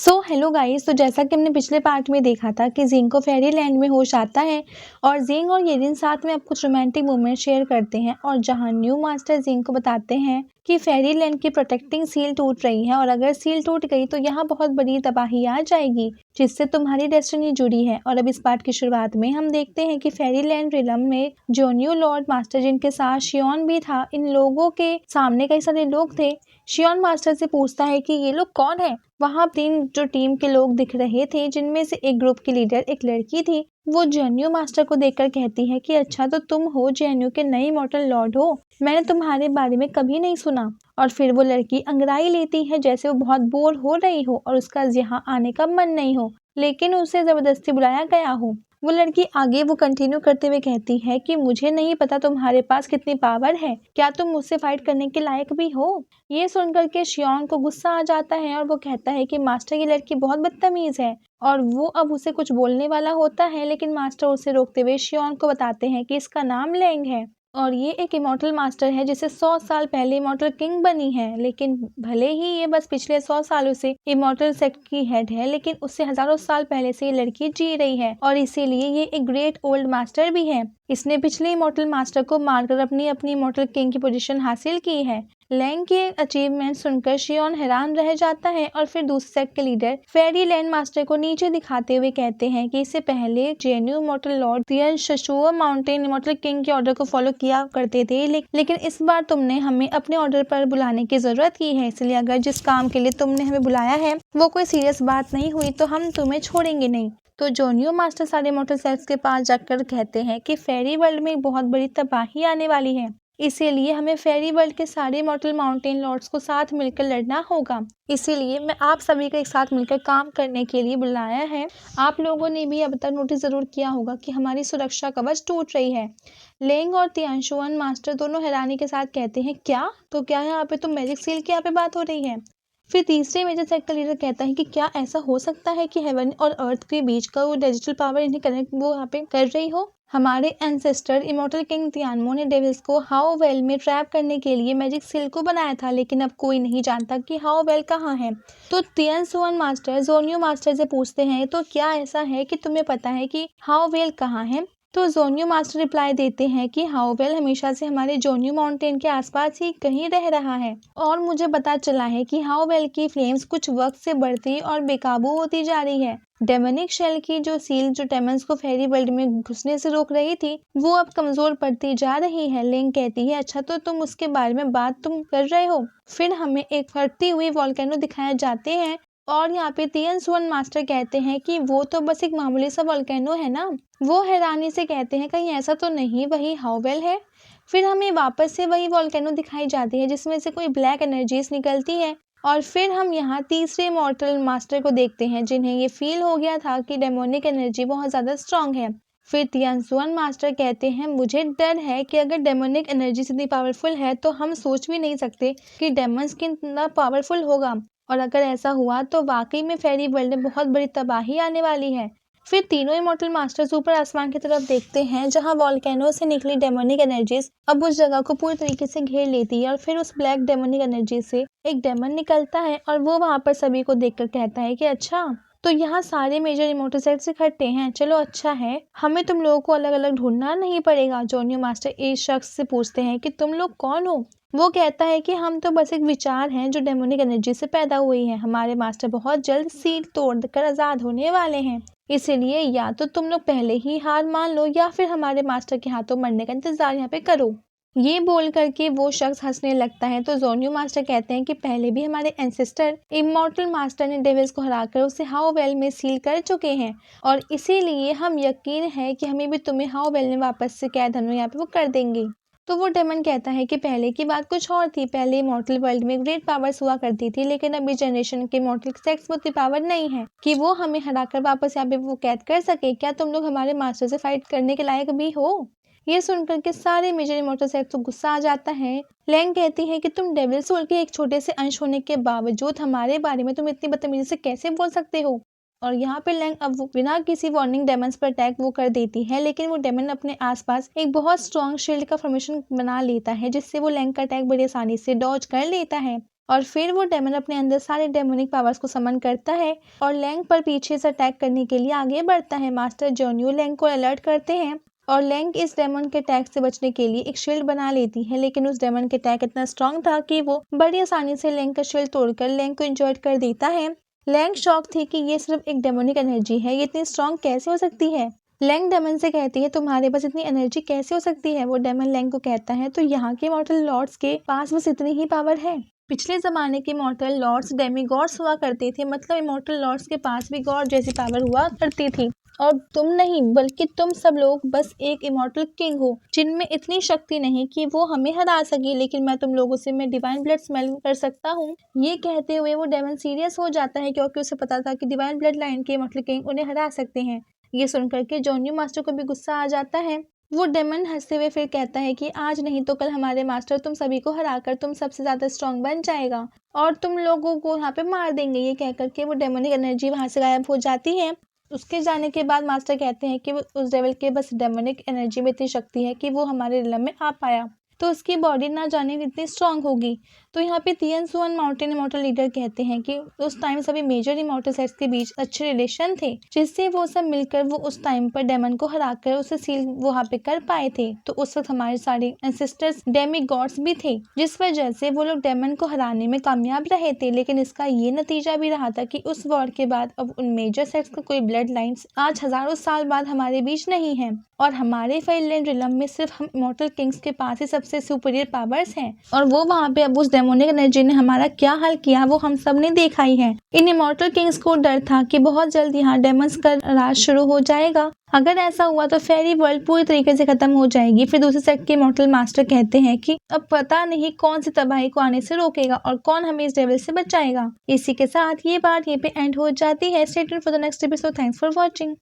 Hello guys. तो जैसा कि हमने पिछले पार्ट में देखा था कि जिंग को फेरी लैंड में होश आता है और जिंग और येरिन साथ में अब कुछ रोमांटिक मोमेंट शेयर करते हैं और जहां न्यू मास्टर जिंग को बताते हैं कि फेरी लैंड की प्रोटेक्टिंग सील टूट रही है और अगर सील टूट गई तो यहाँ बहुत बड़ी तबाही आ जाएगी जिससे तुम्हारी डेस्टिनी जुड़ी है। और अब इस पार्ट की शुरुआत में हम देखते हैं कि फेरी लैंड रिलम में जो न्यू लॉर्ड मास्टर जिनके साथ शियोन भी था, इन लोगों के सामने कई सारे लोग थे। शियोन मास्टर से पूछता है कि ये लोग कौन है। वहाँ तीन जो टीम के लोग दिख रहे थे जिनमें से एक ग्रुप की लीडर एक लड़की थी। वो जेन्यू मास्टर को देखकर कहती है कि अच्छा तो तुम हो जेन्यू के नए इमॉर्टल लॉर्ड हो, मैंने तुम्हारे बारे में कभी नहीं सुना। और फिर वो लड़की अंगड़ाई लेती है जैसे वो बहुत बोर हो रही हो और उसका यहाँ आने का मन नहीं हो लेकिन उसे जबरदस्ती बुलाया गया हो। वो लड़की आगे वो कंटिन्यू करते हुए कहती है कि मुझे नहीं पता तुम्हारे पास कितनी पावर है, क्या तुम मुझसे फाइट करने के लायक भी हो। ये सुनकर के शियोन को गुस्सा आ जाता है और वो कहता है कि मास्टर की लड़की बहुत बदतमीज है और वो अब उसे कुछ बोलने वाला होता है लेकिन मास्टर उसे रोकते हुए शियोन को बताते हैं कि इसका नाम लेंग है और ये एक इमॉर्टल मास्टर है जिसे 100 साल पहले इमॉर्टल किंग बनी है। लेकिन भले ही ये बस पिछले 100 सालों से इमॉर्टल सेक्ट की हेड है लेकिन उससे हजारों साल पहले से ये लड़की जी रही है और इसीलिए ये एक ग्रेट ओल्ड मास्टर भी है। इसने पिछले इमॉर्टल मास्टर को मारकर अपनी इमॉर्टल किंग की पोजीशन हासिल की है। लैंग के अचीवमेंट सुनकर शियोन हैरान रह जाता है और फिर दूसरे सेट के लीडर फेरी लैंड मास्टर को नीचे दिखाते हुए कहते हैं कि इससे पहले जेन्यू इमॉर्टल लॉर्ड तियन शशुआ माउंटेन इमॉर्टल किंग के ऑर्डर को फॉलो किया करते थे लेकिन इस बार तुमने हमें अपने ऑर्डर पर बुलाने की जरूरत की है, इसलिए अगर जिस काम के लिए तुमने हमें बुलाया है वो कोई सीरियस बात नहीं हुई तो हम तुम्हें छोड़ेंगे नहीं। तो जोनियो मास्टर सारे इमॉर्टल सेल्स के पास जाकर कहते हैं कि फेरी वर्ल्ड में एक बहुत बड़ी तबाही आने वाली है, इसीलिए हमें फेरी वर्ल्ड के सारे इमॉर्टल माउंटेन लॉर्ड्स को साथ मिलकर लड़ना होगा। इसीलिए मैं आप सभी को एक साथ मिलकर काम करने के लिए बुलाया है। आप लोगों ने भी अब तक नोटिस जरूर किया होगा कि हमारी सुरक्षा कवच टूट रही है। लेंग और तियांशुअन मास्टर दोनों हैरानी के साथ कहते हैं क्या? तो क्या यहाँ पे तो मैजिक सील की यहाँ पे बात हो रही है? फिर तीसरे मेजर सेक्ट का लीडर कहता है कि क्या ऐसा हो सकता है कि हेवन और अर्थ के बीच का वो डिजिटल पावर इन्हें कनेक्ट वो यहाँ पे कर रही हो। हमारे एंसेस्टर इमॉर्टल किंग तियानमो ने डेविल्स को हाउ वेल में ट्रैप करने के लिए मैजिक सील को बनाया था लेकिन अब कोई नहीं जानता कि हाउ वेल कहाँ है। तो तियन सुअन मास्टर जोनियो मास्टर से पूछते हैं तो क्या ऐसा है कि तुम्हें पता है कि हाउ वेल कहाँ है। तो जोनियो मास्टर रिप्लाई देते हैं कि हाउवेल हमेशा से हमारे जोनियो माउंटेन के आसपास ही कहीं रह रहा है और मुझे पता चला है कि हाउवेल की फ्लेम्स कुछ वक्त से बढ़ती और बेकाबू होती जा रही है। डेमोनिक शेल की जो सील जो डेमंस को फेरी वर्ल्ड में घुसने से रोक रही थी वो अब कमजोर पड़ती जा रही है। लिंग कहती है अच्छा तो तुम उसके बारे में बात तुम कर रहे हो। फिर हमें एक फटती हुई वॉल्केनो दिखाए जाते हैं और यहाँ पे तियन सुअन मास्टर कहते हैं कि वो तो बस एक मामूली सा वॉल्केनो है ना। वो हैरानी से कहते हैं कहीं ऐसा तो नहीं वही हाउवेल है। फिर हमें वापस से वही वॉल्केनो दिखाई जाती है जिसमें से कोई ब्लैक एनर्जीज निकलती है और फिर हम यहाँ तीसरे मॉर्टल मास्टर को देखते हैं जिन्हें ये फील हो गया था कि डेमोनिक एनर्जी बहुत ज़्यादा स्ट्रांग है। फिर तियांसुअन मास्टर कहते हैं मुझे डर है कि अगर डेमोनिक एनर्जी इतनी पावरफुल है तो हम सोच भी नहीं सकते कि डेमंस कितना पावरफुल होगा और अगर ऐसा हुआ तो वाकई में फेरी वर्ल्ड में बहुत बड़ी तबाही आने वाली है। फिर तीनों इमॉर्टल मास्टर्स ऊपर आसमान की तरफ देखते हैं जहां वॉल्केनो से निकली डेमोनिक एनर्जीज अब उस जगह को पूरी तरीके से घेर लेती है और फिर उस ब्लैक डेमोनिक एनर्जी से एक डेमन निकलता है और वो वहां पर सभी को देखकर कहता है कि अच्छा तो यहाँ सारे मेजर इमॉर्टल सेट्स इकट्ठे हैं, चलो अच्छा है हमें तुम लोगों को अलग अलग ढूंढना नहीं पड़ेगा। जोनियो मास्टर इस शख्स से पूछते हैं कि तुम लोग कौन हो। वो कहता है कि हम तो बस एक विचार हैं जो डेमोनिक एनर्जी से पैदा हुई है, हमारे मास्टर बहुत जल्द सील तोड़कर आजाद होने वाले हैं, इसीलिए या तो तुम लोग पहले ही हार मान लो या फिर हमारे मास्टर के हाथों मरने का इंतजार यहाँ पे करो। ये बोल करके वो शख्स हंसने लगता है तो जोनियो मास्टर कहते हैं कि पहले भी हमारे एंसेस्टर इमॉर्टल मास्टर ने डेविल्स को हराकर उसे हाउवेल में सील कर चुके हैं और इसीलिए हम यकीन है कि हमें भी तुम्हें हाउवेल में वापस से कैद हम यहाँ पे वो कर देंगे। तो वो डेमन कहता है कि पहले की बात कुछ और थी, पहले इमॉर्टल वर्ल्ड में ग्रेट पावर्स हुआ करती थी लेकिन अभी जनरेशन के इमॉर्टल सेक्स में उतनी पावर नहीं है कि वो हमें हराकर वापस यहाँ पे वो कैद कर सके। क्या तुम लोग हमारे मास्टर से फाइट करने के लायक भी हो। ये सुनकर के सारे मेजर इमॉर्टल सेक्स को गुस्सा आ जाता है। लैंग कहती है कि तुम डेविल सोल के एक छोटे से अंश होने के बावजूद हमारे बारे में तुम इतनी बदतमीजी से कैसे बोल सकते हो। और यहाँ पे लैंग अब बिना किसी वार्निंग डेमन्स पर अटैक वो कर देती है लेकिन वो डेमन अपने आसपास एक बहुत स्ट्रॉन्ग शील्ड का फॉर्मेशन बना लेता है जिससे वो लैंग का अटैक बड़ी आसानी से डॉज कर लेता है। और फिर वो डेमन अपने अंदर सारे डेमोनिक पावर्स को समन करता है और लैंग पर पीछे से अटैक करने के लिए आगे बढ़ता है। मास्टर जोन्यू लैंग को अलर्ट करते हैं और लैंग इस डेमन के अटैक से बचने के लिए एक शील्ड बना लेती है, लेकिन उस डेमन के अटैक इतना स्ट्रांग था कि वो बड़ी आसानी से लैंग का शील्ड तोड़कर लैंग को इंजर्ड कर देता है। लैंग शॉक थी कि ये सिर्फ एक डेमोनिक एनर्जी है, ये इतनी स्ट्रांग कैसे हो सकती है। लैंग डेमन से कहती है तुम्हारे पास इतनी एनर्जी कैसे हो सकती है। वो डेमन लैंग को कहता है तो यहाँ के मॉर्टल लॉर्ड्स के पास बस इतनी ही पावर है। पिछले जमाने के मॉर्टल लॉर्ड्स डेमी गॉड्स हुआ करते थे, मतलब इमॉर्टल लॉर्ड्स के पास भी गॉड जैसी पावर हुआ करती थी। और तुम नहीं बल्कि तुम सब लोग बस एक इमॉर्टल किंग हो जिनमें इतनी शक्ति नहीं कि वो हमें हरा सके, लेकिन मैं तुम लोगों से मैं डिवाइन ब्लड स्मेल कर सकता हूँ। ये कहते हुए वो डेमन सीरियस हो जाता है क्योंकि उसे पता था कि डिवाइन ब्लड लाइन के इमॉर्टल किंग उन्हें हरा सकते हैं। ये सुनकर के जोन्यू मास्टर को भी गुस्सा आ जाता है। वो डेमन हंसते हुए फिर कहता है कि आज नहीं तो कल हमारे मास्टर तुम सभी को हराकर तुम सबसे ज्यादा स्ट्रांग बन जाएगा और तुम लोगों को यहाँ पे मार देंगे। ये कहकर के वो डेमोनिक एनर्जी वहां से गायब हो जाती है। उसके जाने के बाद मास्टर कहते हैं कि उस डेविल के बस डेमोनिक एनर्जी में इतनी शक्ति है कि वो हमारे रिलम में आ पाया, तो उसकी बॉडी ना जाने कितनी स्ट्रांग होगी। तो यहाँ पे तियनसुआन माउंटेन इमॉर्टल लीडर कहते हैं कि उस टाइम सभी मेजर इमॉर्टल सेट्स के बीच अच्छे रिलेशन थे, जिससे वो सब मिलकर वो उस टाइम पर डेमन को हराकर उसे सील वहाँ पे कर पाए थे। तो उस वक्त हमारे सारे एंसेस्टर्स डेमी गॉड्स भी थे, जिस वजह से वो लोग डेमन को हराने में कामयाब रहे थे। लेकिन इसका ये नतीजा भी रहा था कि उस वॉर के बाद अब उन मेजर सेट्स का कोई ब्लड लाइन्स आज हजारों साल बाद हमारे बीच नहीं है और हमारे फाइललैंड रिलम में सिर्फ हम इमॉर्टल किंग्स के पास ही सबसे सुपीरियर पावर्स हैं। और वो वहाँ पे अब उस डेमोनिक एनर्जी ने हमारा क्या हाल किया वो हम सब ने देखा ही है। इन इमॉर्टल किंग्स को डर था कि बहुत जल्द यहाँ डेमन्स का राज शुरू हो जाएगा। अगर ऐसा हुआ तो फेरी वर्ल्ड पूरी तरीके से खत्म हो जाएगी। फिर दूसरे सेट के इमॉर्टल मास्टर कहते हैं कि अब पता नहीं कौन सी तबाही को आने से रोकेगा और कौन हमें इस डेविल से बचाएगा। इसी के साथ ये बात ये पे एंड हो जाती है। Stay tuned for the next episode. Thanks for watching.